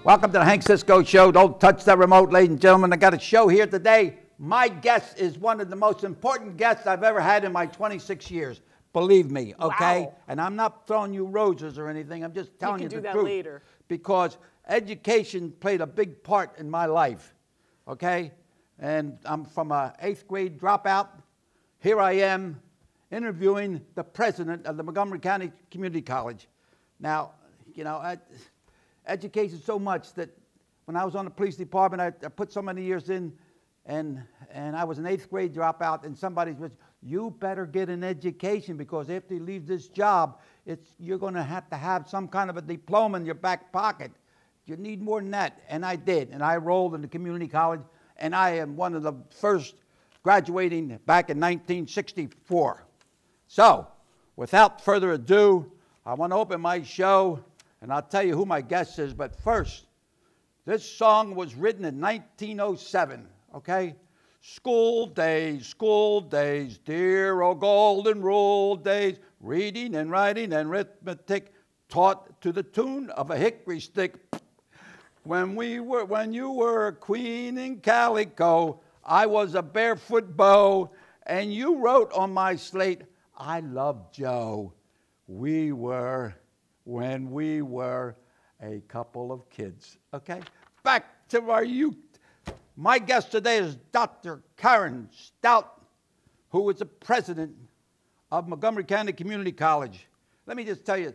Welcome to the Hank Cisco Show. Don't touch that remote, ladies and gentlemen. I got a show here today. My guest is one of the most important guests I've ever had in my 26 years. Believe me, okay? Wow. And I'm not throwing you roses or anything. I'm just telling you the truth. You can do that later. Because education played a big part in my life, okay? And I'm from an 8th grade dropout. Here I am interviewing the president of the Montgomery County Community College. Now, you know, education so much that when I was on the police department, I put so many years in, and I was an 8th grade dropout, and somebody was, you better get an education because after you leave this job, you're going to have some kind of a diploma in your back pocket. You need more than that. And I did, and I enrolled in the community college, and I am one of the first graduating back in 1964. So, without further ado, I want to open my show, and I'll tell you who my guest is. But first, this song was written in 1907, okay? School days, dear old golden rule days, reading and writing and arithmetic taught to the tune of a hickory stick. When you were a queen in calico, I was a barefoot beau, and you wrote on my slate, I love Joe. We were, when we were a couple of kids. Okay? Back to our youth. My guest today is Dr. Karen Stout, who is the president of Montgomery County Community College. Let me just tell you,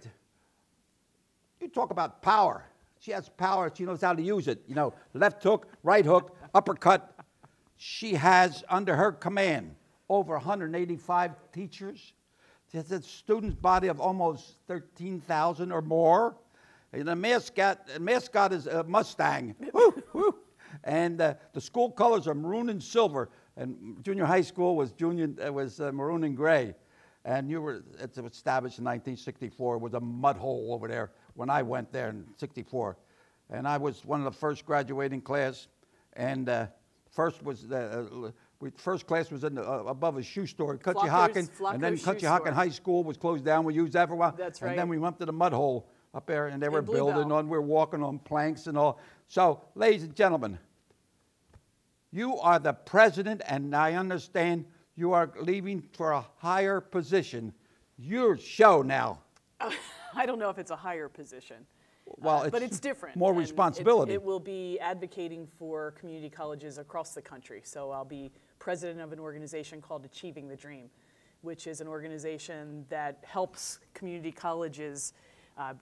you talk about power. She has power. She knows how to use it. You know, left hook, right hook, uppercut. She has under her command over 185 teachers. She has a student body of almost 13,000 or more. And the mascot is a Mustang. Woo, woo. And the school colors are maroon and silver. And junior high school was maroon and gray. And it's established in 1964. It was a mud hole over there when I went there in '64. And I was one of the first graduating class. And first class was above a shoe store, Cutchie-Hawken, and then Cutchie-Hawken High School was closed down. We used that for a while. That's right. And then we went to the mud hole up there, and they were building on. We were walking on planks and all. So, ladies and gentlemen, you are the president, and I understand you are leaving for a higher position. Your show now. I don't know if it's a higher position. Well, but it's different. More responsibility. It will be advocating for community colleges across the country. So I'll be president of an organization called Achieving the Dream, which is an organization that helps community colleges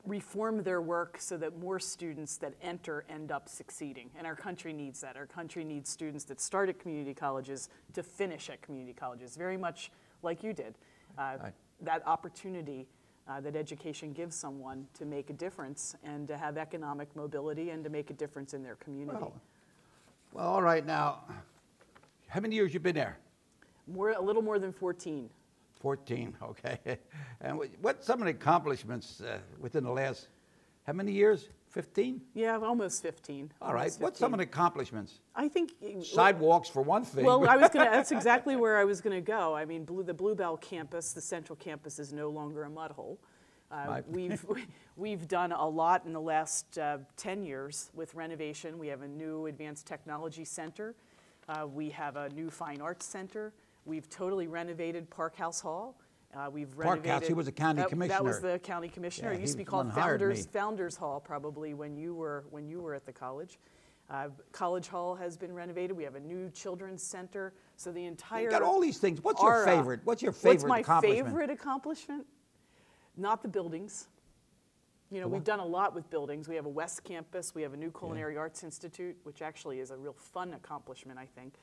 reform their work so that more students that enter end up succeeding. And our country needs that. Our country needs students that start at community colleges to finish at community colleges, very much like you did. Right. That opportunity that education gives someone to make a difference and to have economic mobility and to make a difference in their community. Well, all right now, how many years you been there? A little more than 14. 14, okay. And what's some of the accomplishments within the last, how many years? 15? Yeah, almost 15. All right. What's some of the accomplishments? I think sidewalks for one thing. Well, that's exactly where I was going to go. I mean, the Bluebell campus, the central campus, is no longer a mud hole. Right. We've done a lot in the last 10 years with renovation. We have a new advanced technology center. We have a new fine arts center. We've totally renovated Park House Hall. Park House, he was a county commissioner. That was the county commissioner. Yeah, it used to be called Founders Hall, probably when you were at the college. College Hall has been renovated. We have a new children's center. So the entire you got all these things. What's your favorite? What's your favorite accomplishment? What's my favorite accomplishment? Not the buildings. You know, we've done a lot with buildings. We have a West Campus. We have a new Culinary Arts Institute, which actually is a real fun accomplishment, I think.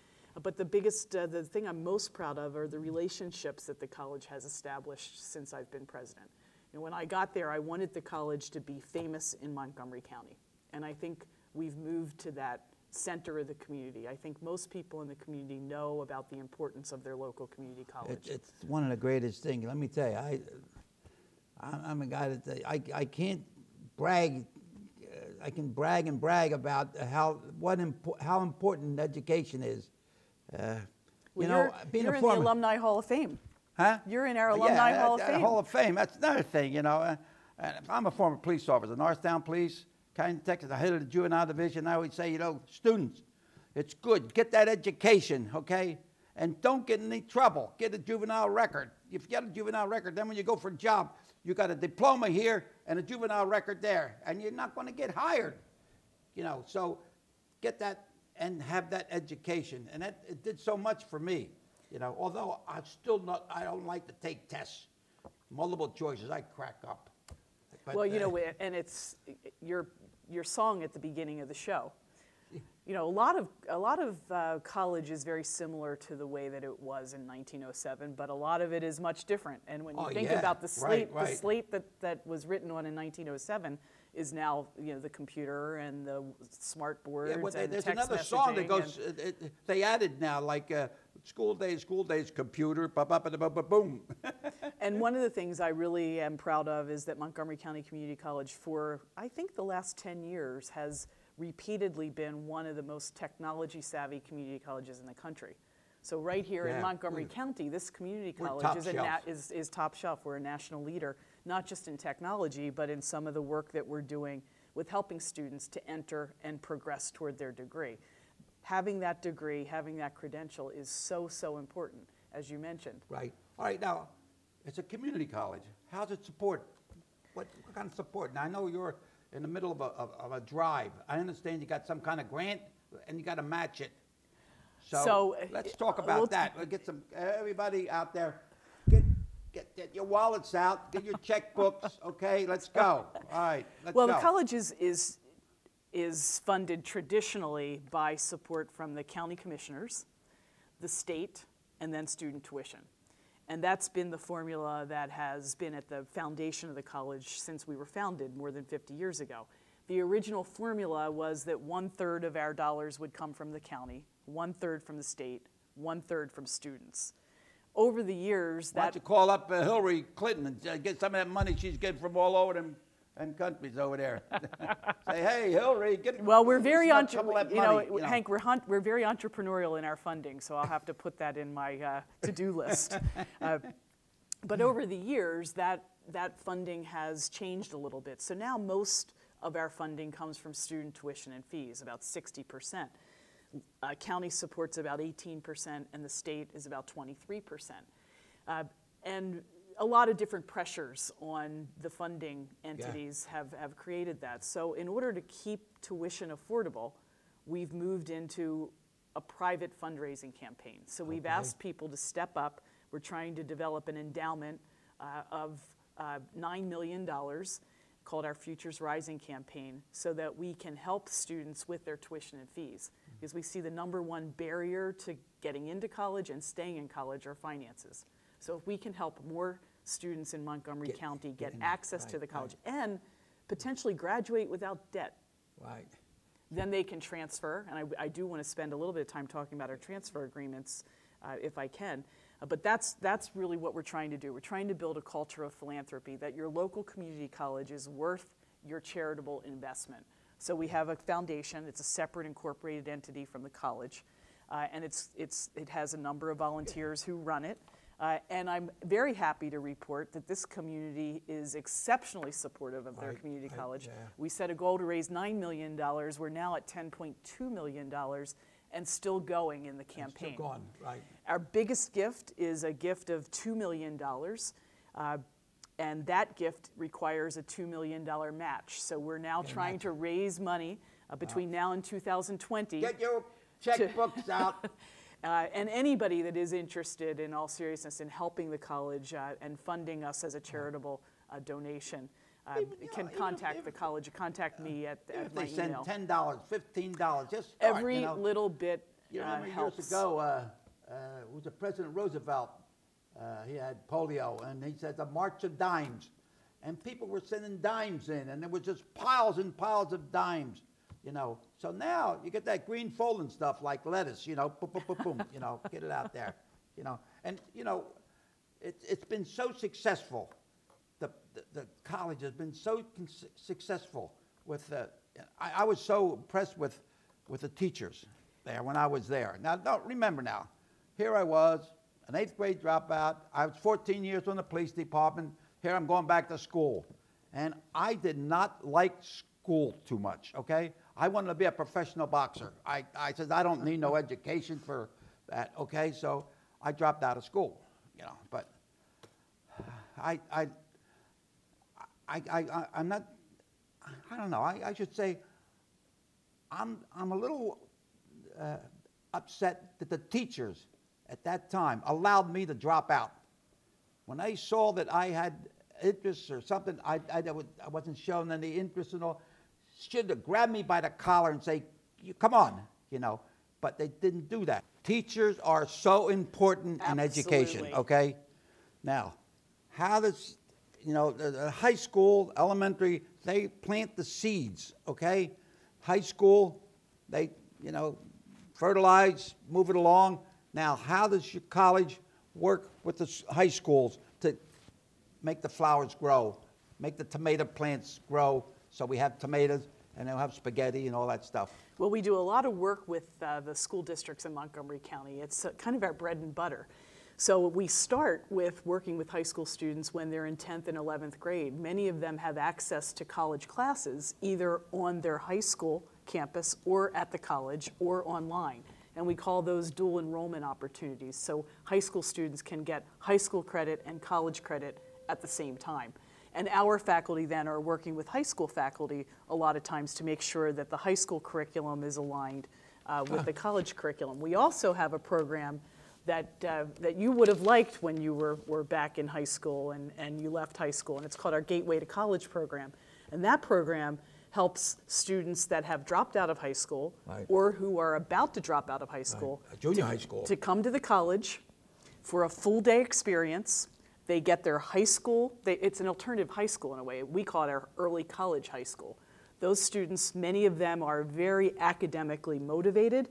But the biggest, the thing I'm most proud of are the relationships that the college has established since I've been president. You know, when I got there, I wanted the college to be famous in Montgomery County. And I think we've moved to that center of the community. I think most people in the community know about the importance of their local community college. It's one of the greatest things. Let me tell you, I'm a guy that I can't brag. I can brag and brag about how important education is. Well, you're in the Alumni Hall of Fame. Huh? You're in our Alumni Hall of Fame. Hall of Fame. That's another thing, you know. I'm a former police officer, Northtown Police, County Texas, the head of the juvenile division. I always say, students, it's good. Get that education, okay? And don't get in any trouble. Get a juvenile record. If you get a juvenile record, then when you go for a job, you got a diploma here and a juvenile record there, and you're not going to get hired. So get that and have that education. And it did so much for me, although I don't like to take tests. Multiple choices, I crack up. But, well, and it's your song at the beginning of the show. A lot of college is very similar to the way that it was in 1907, but a lot of it is much different. And when you think about the slate, the slate that was written on in 1907 is now the computer and the smart boards and there's text another messaging. Song that goes. They added now like school days, computer, boom. And one of the things I really am proud of is that Montgomery County Community College, for I think the last 10 years, has repeatedly been one of the most technology-savvy community colleges in the country. So right here in Montgomery County, this community college is top shelf. We're a national leader, not just in technology, but in some of the work that we're doing with helping students to enter and progress toward their degree. Having that degree, having that credential is so, so important, as you mentioned. Right. All right, now, it's a community college. How's it support? What kind of support? Now, I know you're in the middle of a drive. I understand you got some kind of grant and you got to match it. So let's talk about that. We'll get everybody out there, get your wallets out, get your checkbooks, okay? Let's go. All right, let's go. Well, the college is funded traditionally by support from the county commissioners, the state, and then student tuition. And that's been the formula that has been at the foundation of the college since we were founded more than 50 years ago. The original formula was that 1/3 of our dollars would come from the county, 1/3 from the state, 1/3 from students. Over the years, Why don't you call up Hillary Clinton and get some of that money she's getting from all over them and countries over there. Say, hey, Hillary, get. Well, we're very Hank, we're very entrepreneurial in our funding, so I'll have to put that in my to-do list. But over the years, that funding has changed a little bit. So now most of our funding comes from student tuition and fees, about 60%. County supports about 18%, and the state is about 23%. And a lot of different pressures on the funding entities have created that. So in order to keep tuition affordable, we've moved into a private fundraising campaign. So we've asked people to step up. We're trying to develop an endowment of $9 million called our Futures Rising campaign so that we can help students with their tuition and fees. Because we see the #1 barrier to getting into college and staying in college are finances. So if we can help more students in Montgomery County get access to the college and potentially graduate without debt, then they can transfer. And I do want to spend a little bit of time talking about our transfer agreements if I can. But that's really what we're trying to do. We're trying to build a culture of philanthropy, that your local community college is worth your charitable investment. So we have a foundation. It's a separate incorporated entity from the college. And it has a number of volunteers who run it. And I'm very happy to report that this community is exceptionally supportive of their community college. We set a goal to raise $9 million. We're now at $10.2 million and still going in the campaign. Still going, right. Our biggest gift is a gift of $2 million. And that gift requires a $2 million match. So we're now trying to raise money between now and 2020. Get your checkbooks out. And anybody that is interested, in all seriousness, in helping the college and funding us as a charitable donation can contact the college, contact me at my email. If they send $10, $15, just start, every little bit helps. Years ago, it was President Roosevelt. He had polio, and he said a march of dimes. And people were sending dimes in, and there was just piles and piles of dimes. So now you get that green folding stuff like lettuce, boom, boom, boom, boom, get it out there, And, it's been so successful. The college has been so successful with I was so impressed with the teachers there when I was there. Now, remember now, here I was, an 8th grade dropout. I was 14 years on the police department. Here I'm going back to school. And I did not like school too much, okay? I wanted to be a professional boxer. I said, I don't need no education for that, okay? So I dropped out of school, you know, but I'm not, I don't know, I should say I'm a little upset that the teachers at that time allowed me to drop out. When they saw that I had interest or something, I wasn't showing any interest and all, should have grabbed me by the collar and say, come on, you know, but they didn't do that. Teachers are so important in education, okay? Now, how does, you know, the high school, elementary, they plant the seeds, okay? High school, they, you know, fertilize, move it along. Now, how does your college work with the high schools to make the flowers grow, make the tomato plants grow, so we have tomatoes and they'll have spaghetti and all that stuff? Well, we do a lot of work with the school districts in Montgomery County. It's kind of our bread and butter. So we start with working with high school students when they're in 10th and 11th grade. Many of them have access to college classes either on their high school campus or at the college or online. And we call those dual enrollment opportunities. So high school students can get high school credit and college credit at the same time. And our faculty then are working with high school faculty a lot of times to make sure that the high school curriculum is aligned with the college curriculum. We also have a program that you would have liked when you were back in high school and you left high school, and it's called our Gateway to College program. And that program helps students that have dropped out of high school or who are about to drop out of high school, junior high school, to come to the college for a full day experience. They get their high school, it's an alternative high school in a way. We call it our early college high school. Those students, many of them are very academically motivated.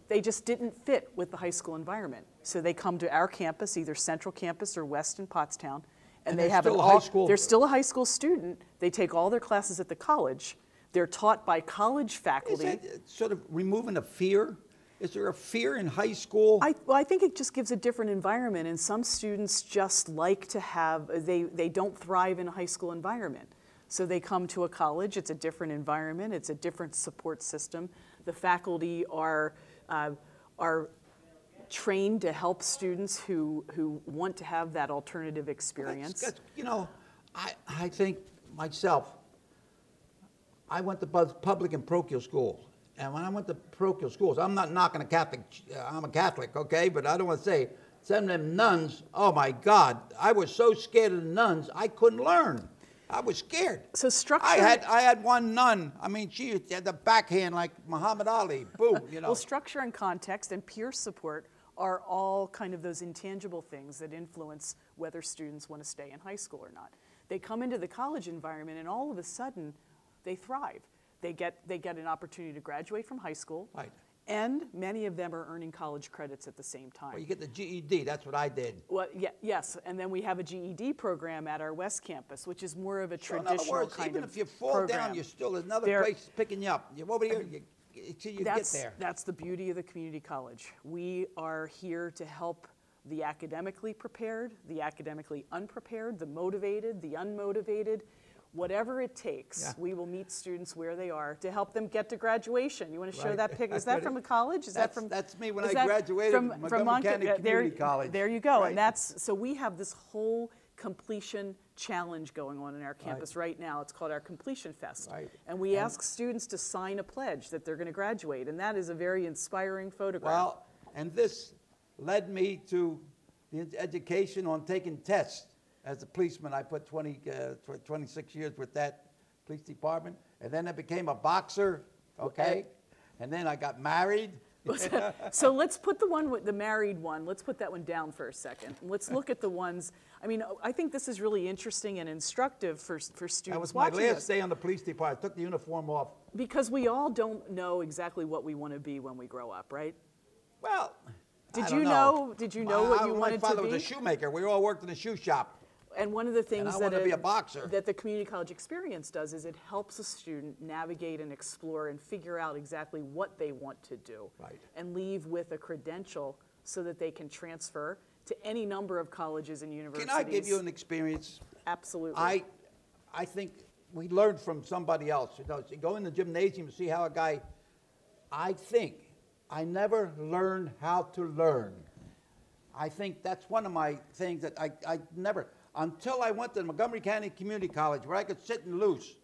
They just didn't fit with the high school environment. So they come to our campus, either Central Campus or West in Pottstown, and they have they're still a high school student. They take all their classes at the college. They're taught by college faculty. Is that sort of removing the fear? Is there a fear in high school? Well, I think it just gives a different environment, and some students just like to have, they don't thrive in a high school environment. So they come to a college, it's a different environment, it's a different support system. The faculty are trained to help students who want to have that alternative experience. You know, I think myself, I went to both public and parochial schools. And when I went to parochial schools, I'm not knocking a Catholic, I'm a Catholic, okay? But I don't want to say, some of them nuns, oh my God, I was so scared of the nuns, I couldn't learn. I was scared. So structure. I had one nun, I mean, she had the backhand like Muhammad Ali, boom, you know. Well, structure and context and peer support are all kind of those intangible things that influence whether students want to stay in high school or not. They come into the college environment and all of a sudden they thrive. They get an opportunity to graduate from high school, and many of them are earning college credits at the same time. Well, you get the GED, that's what I did. Well, yes, and then we have a GED program at our West Campus, which is more of a traditional in other words, kind even of if you fall program. down, you're still another place picking you up. You're over here, till you get there. That's the beauty of the community college. We are here to help the academically prepared, the academically unprepared, the motivated, the unmotivated. Whatever it takes, we will meet students where they are to help them get to graduation. You want to show that picture? Is that from the college? That's me when I graduated from Montgomery County Community College. There you go. And so we have this whole completion challenge going on in our campus right now. It's called our Completion Fest. And we ask students to sign a pledge that they're going to graduate. And that is a very inspiring photograph. Well, and this led me to the education on taking tests. As a policeman, I put 26 years with that police department. And then I became a boxer, okay? And then I got married. So let's put the married one, let's put that one down for a second. Let's look at the ones, I mean, I think this is really interesting and instructive for students watching this. That was my last day on the police department. I took the uniform off. Because we all don't know exactly what we want to be when we grow up, right? Well, Did you know what you wanted to be? My father was a shoemaker. We all worked in a shoe shop. And one of the things that the community college experience does is it helps a student navigate and explore and figure out exactly what they want to do and leave with a credential so that they can transfer to any number of colleges and universities. Can I give you an experience? Absolutely. I think we learn from somebody else. You know, so you go in the gymnasium and see how a guy, I think, I never learned how to learn. I think that's one of my things that I never, until I went to Montgomery County Community College where I could sit and loose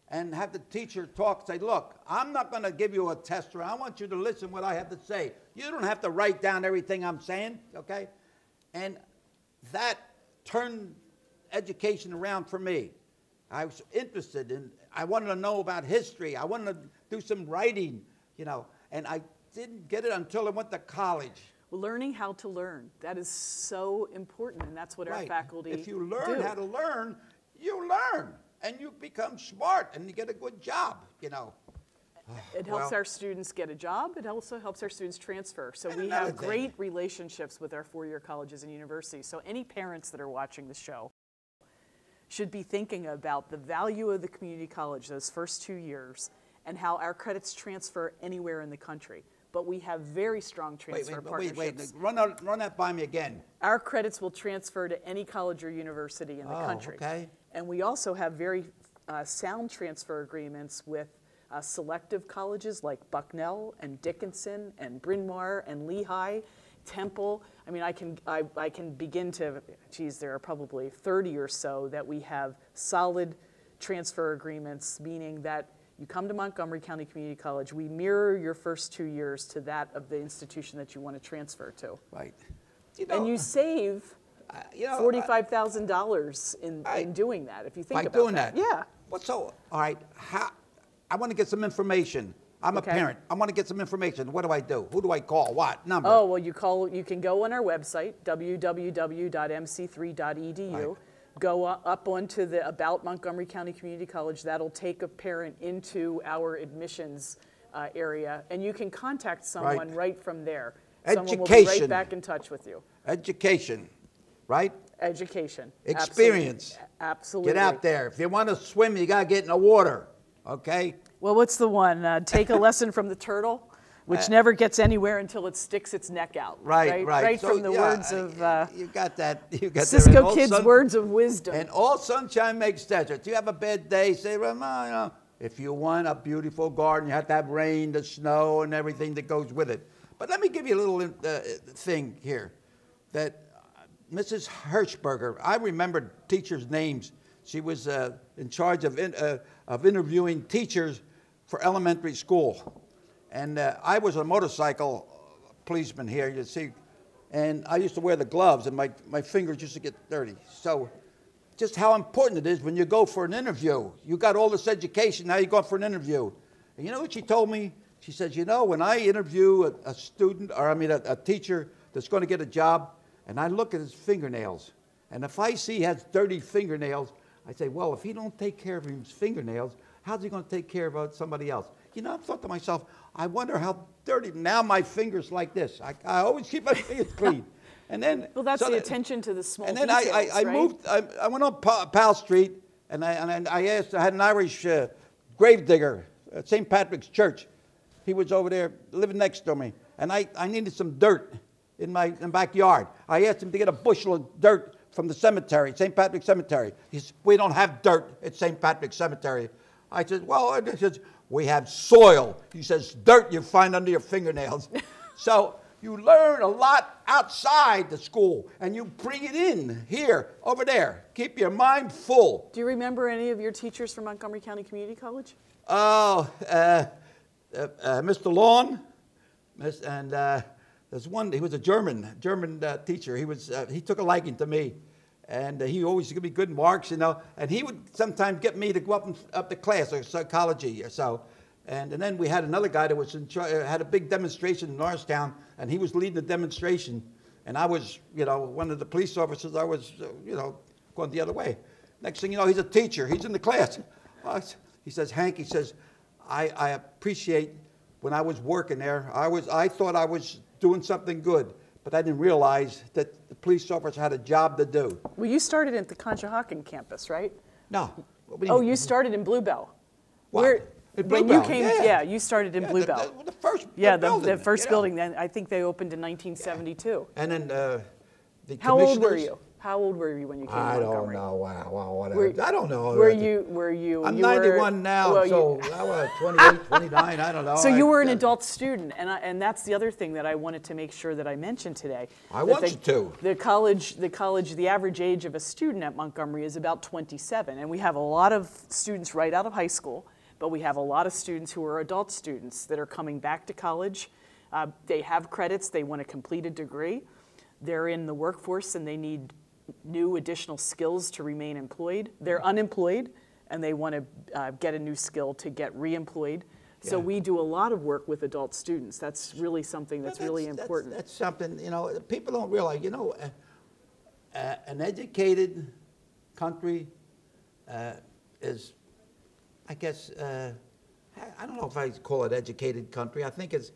and have the teacher talk, say, look, I'm not going to give you a tester. I want you to listen what I have to say. You don't have to write down everything I'm saying, okay? And that turned education around for me. I was interested in, I wanted to know about history. I wanted to do some writing, you know, and I didn't get it until I went to college. Learning how to learn, that is so important, and that's what our faculty do. If you learn how to learn, you learn, and you become smart, and you get a good job, you know. It helps our students get a job. It also helps our students transfer. So we have great relationships with our four-year colleges and universities. So any parents that are watching the show should be thinking about the value of the community college those first 2 years and how our credits transfer anywhere in the country. But we have very strong transfer partnerships. Run that by me again. Our credits will transfer to any college or university in the country. Okay. And we also have very sound transfer agreements with selective colleges like Bucknell and Dickinson and Bryn Mawr and Lehigh, Temple. I mean, I can begin to, geez, there are probably 30 or so that we have solid transfer agreements, meaning that you come to Montgomery County Community College, we mirror your first 2 years to that of the institution that you want to transfer to. Right. You know, and you save $45,000 in doing that, if you think about doing that. Yeah. Well, so, all right, I want to get some information. I'm a parent. I want to get some information. What do I do? Who do I call? What number? Oh, well, you can go on our website, www.mc3.edu. Right. Go up onto the About Montgomery County Community College. That'll take a parent into our admissions area, and you can contact someone right from there. Education. Someone will be right back in touch with you. Education, right? Education. Experience. Absolutely. Get out there. If you want to swim, you got to get in the water, okay? Well, what's the one? Take a lesson from the turtle, which never gets anywhere until it sticks its neck out. Right. Right So, from the words of you got that. You got Cisco Kids' words of wisdom. And all sunshine makes desert. You have a bad day, say, well, no, you know, if you want a beautiful garden, you have to have rain, the snow, and everything that goes with it. But let me give you a little thing here. That Mrs. Hirschberger, I remember teachers' names. She was in charge of interviewing teachers for elementary school. And I was a motorcycle policeman here, you see, and I used to wear the gloves, and my fingers used to get dirty. So just how important it is when you go for an interview. You got all this education, now you go for an interview. And you know what she told me? She says, you know, when I interview a student, or I mean a teacher that's going to get a job, and I look at his fingernails, and if I see he has dirty fingernails, I say, well, if he don't take care of his fingernails, how's he going to take care of somebody else? You know, I thought to myself, I wonder how dirty, now my finger's like this. I always keep my fingers clean. And then, well, that's the attention to the small details. And then I moved, I went on Powell Street, and I asked, I had an Irish gravedigger at St. Patrick's Church. He was over there living next to me, and I needed some dirt in my backyard. I asked him to get a bushel of dirt from the cemetery, St. Patrick's Cemetery. He said, we don't have dirt at St. Patrick's Cemetery. I said, well, he says, we have soil. He says, dirt you find under your fingernails. So you learn a lot outside the school, and you bring it in here, over there. Keep your mind full. Do you remember any of your teachers from Montgomery County Community College? Oh, Mr. Long, and there's one, he was a German teacher. He took a liking to me, and he always gave me good marks, you know, and he would sometimes get me to go up to class, or psychology or so. And then we had another guy that was had a big demonstration in Norristown, and he was leading the demonstration, and I was, you know, one of the police officers. I was, you know, going the other way. Next thing you know, he's a teacher. He's in the class. He says, Hank, he says, I appreciate when I was working there, I thought I was doing something good, but I didn't realize that the police officers had a job to do. Well, you started at the Conshohocken campus, right? No. Oh, you started in Bluebell. What? When you came, you started in Bluebell. The first building. The first building. Then I think they opened in 1972. And then the How old were you? How old were you when you came to I Montgomery? don't know. Wow, whatever. I don't know. Were you? I'm you 91 now, well, so I was 28, 29, I don't know. So you were an adult student, and that's the other thing that I wanted to make sure that I mentioned today. I want you to. The average age of a student at Montgomery is about 27, and we have a lot of students right out of high school, but we have a lot of students who are adult students that are coming back to college. They have credits, they want to complete a degree. They're in the workforce and they need new additional skills to remain employed. They're unemployed and they want to get a new skill to get re-employed. So we do a lot of work with adult students. That's really something that's really important. That's something, people don't realize, an educated country is, I guess, I don't know if I call it educated country. I think it's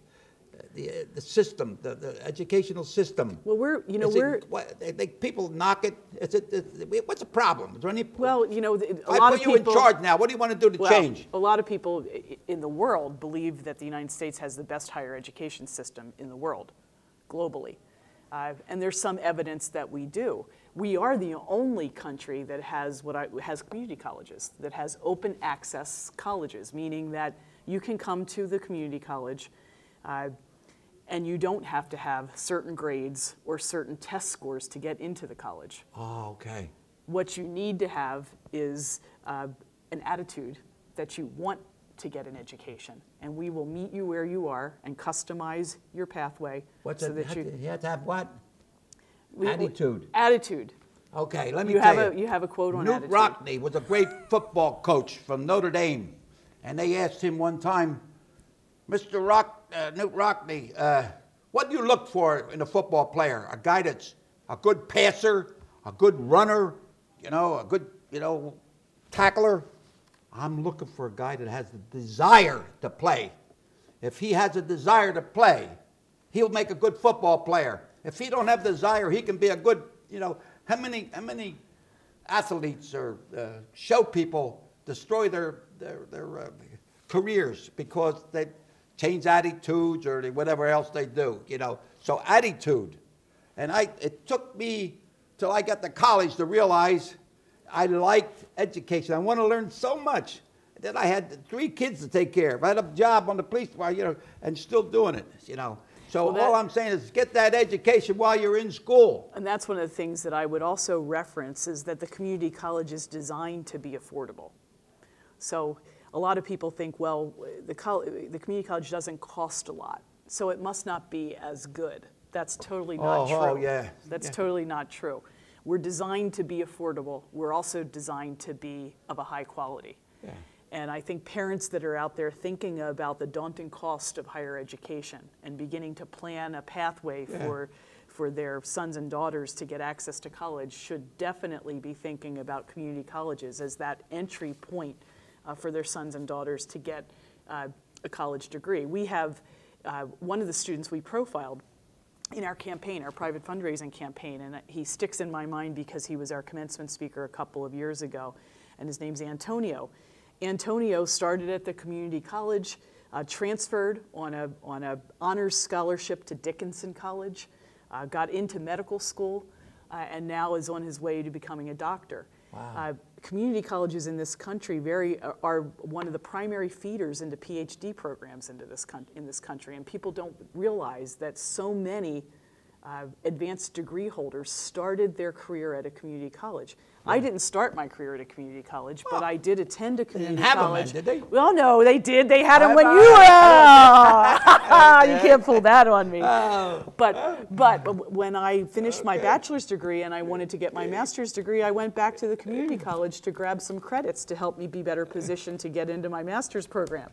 the system, the educational system. Well, people knock it. What's the problem? Is there any? Well, a I lot put of people. You in charge now. What do you want to do to change? A lot of people in the world believe that the United States has the best higher education system in the world, globally, and there's some evidence that we do. We are the only country that has has community colleges, that has open access colleges, meaning that you can come to the community college. And you don't have to have certain grades or certain test scores to get into the college. Oh, okay. What you need to have is an attitude that you want to get an education. And we will meet you where you are and customize your pathway. You have to have what? Attitude. Attitude. Okay, let me tell you. You have a quote on Newt attitude. Rockne was a great football coach from Notre Dame. And they asked him one time, Newt Rockne, what do you look for in a football player? A guy that's a good passer, a good runner, a good, tackler. I'm looking for a guy that has the desire to play. If he has a desire to play, he'll make a good football player. If he don't have desire, he can be a good, how many athletes or show people destroy their careers because they change attitudes or whatever else they do, So attitude. And it took me till I got to college to realize I liked education. I want to learn so much that I had 3 kids to take care of. I had a job on the police department, and still doing it, So all I'm saying is get that education while you're in school. And that's one of the things that I would also reference is that the community college is designed to be affordable. So a lot of people think, well, the community college doesn't cost a lot, so it must not be as good. That's totally not true. Oh, yeah. That's totally not true. We're designed to be affordable. We're also designed to be of a high quality. Yeah. And I think parents that are out there thinking about the daunting cost of higher education and beginning to plan a pathway for their sons and daughters to get access to college should definitely be thinking about community colleges as that entry point for their sons and daughters to get a college degree. We have one of the students we profiled in our campaign, our private fundraising campaign, and he sticks in my mind because he was our commencement speaker a couple of years ago, and his name's Antonio. Antonio started at the community college, transferred on a honors scholarship to Dickinson College, got into medical school, and now is on his way to becoming a doctor. Wow. Community colleges in this country are one of the primary feeders into PhD programs in this country, and people don't realize that so many advanced degree holders started their career at a community college. Yeah. I didn't start my career at a community college, but I did attend a community college. They didn't have them, did they? Well, no, they did. They had them when you were. You can't pull that on me. Oh. But when I finished my bachelor's degree and I wanted to get my master's degree, I went back to the community college to grab some credits to help me be better positioned to get into my master's program.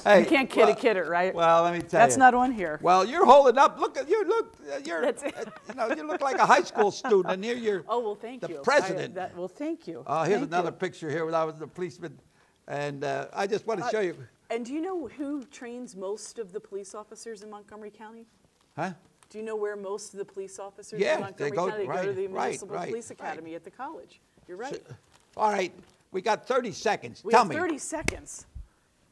Hey, you can't kid a kidder, right? Well, let me tell you. That's not on here. Well, you're holding up. Look at you. You look like a high school student, and here you're. Oh, well, thank you. The president. Well, thank you. Here's another picture here when I was the policeman, and I just want to show you. And do you know who trains most of the police officers in Montgomery County? Huh? Do you know where most of the police officers Yeah, in Montgomery they go- County right, go to the right, Municipal right, Police right. Academy at the college? You're right. All right, we got 30 seconds. We Tell have me. 30 seconds.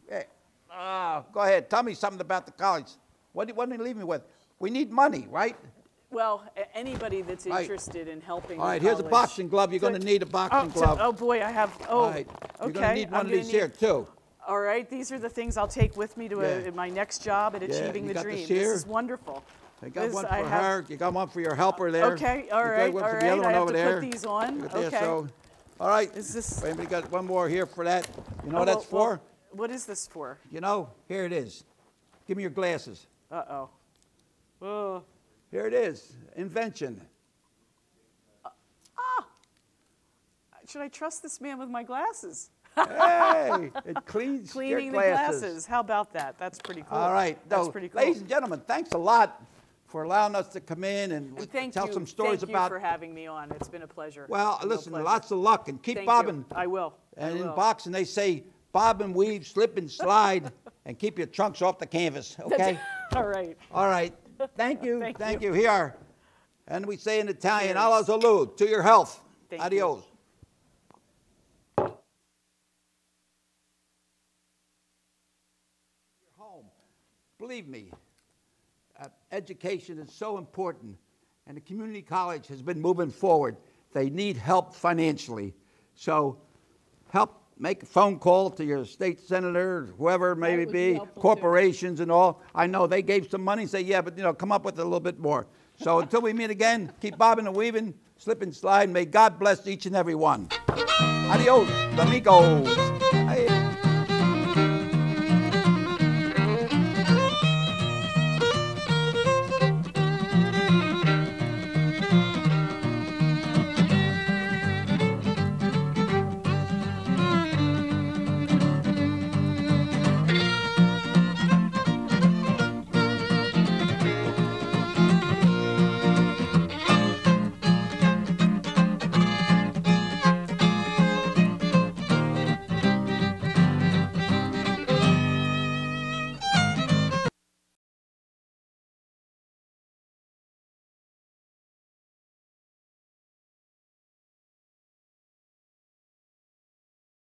Hey, go ahead. Tell me something about the college. What do you leave me with? We need money, right? Well, anybody that's interested in helping. All right, here's a boxing glove. You're going to need a boxing glove. Oh boy, I have. Oh, all right. You're okay. going to need one of these here too. All right, these are the things I'll take with me to my next job at achieving the dream. This is wonderful. I got one for her. You got one for your helper there. Okay, all right, all right. I have to put these on. Okay. So, all right. Is this? Wait, we got one more here for that. You know what that's for? What is this for? You know, here it is. Give me your glasses. Uh-oh. Oh. Here it is. Invention. Should I trust this man with my glasses? Hey, it cleans Cleaning your glasses. the glasses. How about that? That's pretty cool. All right. That's pretty cool. Ladies and gentlemen, thanks a lot for allowing us to come in and tell some stories about. Thank you for having me on. It's been a pleasure. Well, listen, lots of luck and keep bobbing. I will. And in boxing, they say bob and weave, slip and slide, and keep your trunks off the canvas. Okay. All right. All right. Thank you. Thank you. Here. And we say in Italian, alla salute, to your health. Adios. Your home. Believe me, education is so important, and the community college has been moving forward. They need help financially. So help. Make a phone call to your state senator, whoever it may be, corporations and all. I know they gave some money, say, yeah, but, you know, come up with a little bit more. So until we meet again, keep bobbing and weaving, slip and slide. May God bless each and every one. Adios, amigos.